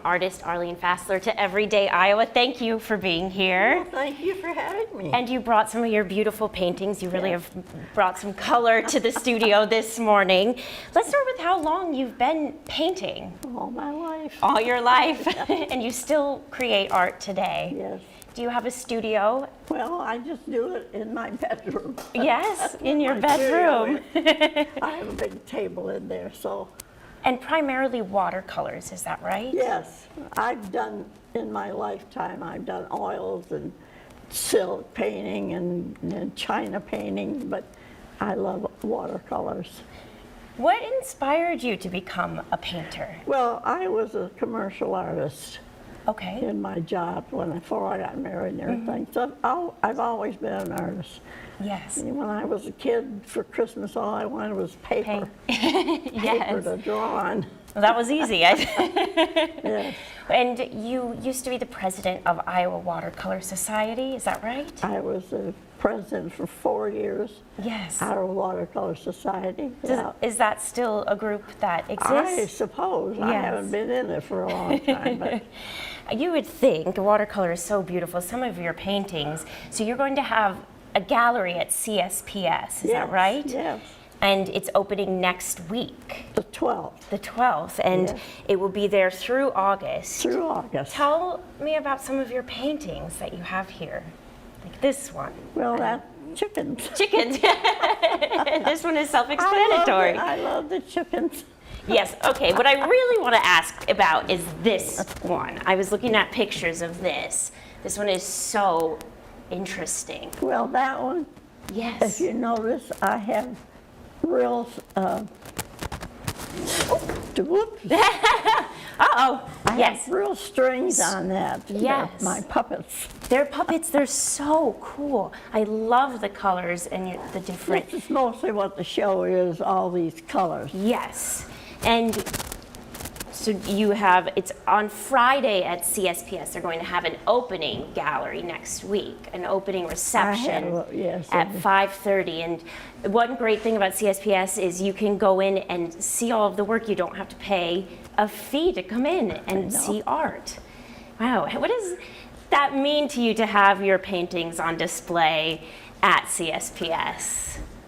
Artist Arlene Fassler to Everyday Iowa. Thank you for being here. Well, thank you for having me. And you brought some of your beautiful paintings. You really have brought some color to the studio this morning. Let's start with how long you've been painting. All my life. All your life. And you still create art today. Yes. Do you have a studio? Well, I just do it in my bedroom. Yes, in your My bedroom. studio. I have a big table in there, so. And primarily watercolors, is that right? Yes, I've done, in my lifetime, I've done oils and silk painting and china painting, but I love watercolors. What inspired you to become a painter? Well, I was a commercial artist Okay. in my job before I got married and everything. So I've always been an artist. Yes. And when I was a kid, for Christmas, all I wanted was paper. Paper Yes. to draw on. Well, that was easy. Yes. And you used to be the president of Iowa Watercolor Society, is that right? I was the president for 4 years. Yes. Iowa Watercolor Society. Yeah. Is that still a group that I exists? suppose. I Yes. haven't been in it for a long time, but You would think watercolor is so beautiful, some of your paintings. So you're going to have a gallery at CSPS, is that right? Yes. And it's opening next week, The 12th the 12th, and Yes. it will be there through August. through August. Tell me about some of your paintings that you have here, like this one. Well, that chickens. Chickens. This one is self-explanatory. I love the chickens. Yes, okay. What I really want to ask about is this one. I was looking at pictures of this. This one is so interesting. Well, that one, if Yes. you notice, I have real, whoops. Uh-oh. I Yes. have real strings on that. They're Yes. my puppets. They're puppets. They're so cool. I love the colors and the different. This is mostly what the show is, all these colors. Yes. And so you have, it's on Friday at CSPS. They're going to have an opening gallery next week, an opening reception yes. at 5:30. And one great thing about CSPS is you can go in and see all of the work. You don't have to pay a fee to come in and see art. Wow. What does that mean to you to have your paintings on display at CSPS?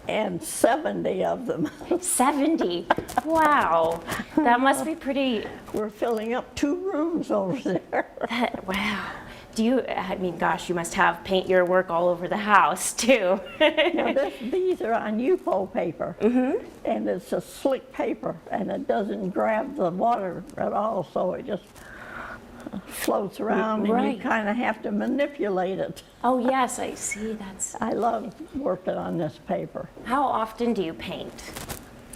And 70 of them. 70. Wow. That must be pretty. We're filling up 2 rooms over there. Wow. Do you, I mean, gosh, you must have paint your work all over the house too. Now these are on UPO paper, and it's a slick paper, and it doesn't grab the water at all, so it just floats around, and Right. you kind of have to manipulate it. Oh yes, I see. That's. I love working on this paper How often do you paint?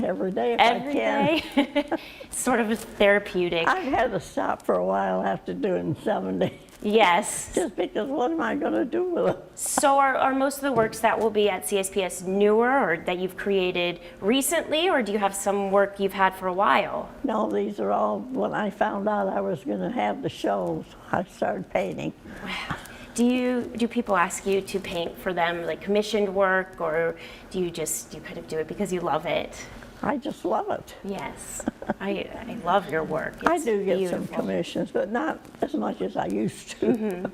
every day if Every I can. day? It's sort of a therapeutic. I've had to stop for a while after doing 70, Yes. just because what am I going to do with them? So are most of the works that will be at CSPS newer or that you've created recently, or do you have some work you've had for a while? No, these are all, when I found out I was going to have the shows, I started painting. Wow. Do people ask you to paint for them, like commissioned work, or do you kind of do it because you love it? I just love it. Yes, I love your work. I It's do get beautiful. some commissions, but not as much as I used to.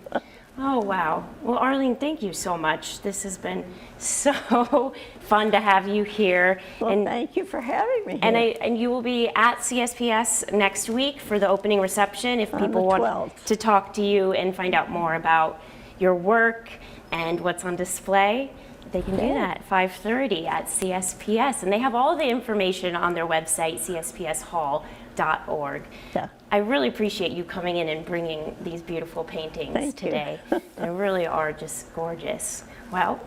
Oh wow. Well, Arlene, thank you so much. This has been so fun to have you here. Well, thank you for having me And here. and you will be at CSPS next week for the opening reception. If On people the want 12th. to talk to you and find out more about your work and what's on display, they can do that at 5:30 at CSPS. And they have all the information on their website, cspshall.org. Yeah. I really appreciate you coming in and bringing these beautiful paintings Thank you. today. They really are just gorgeous. Well,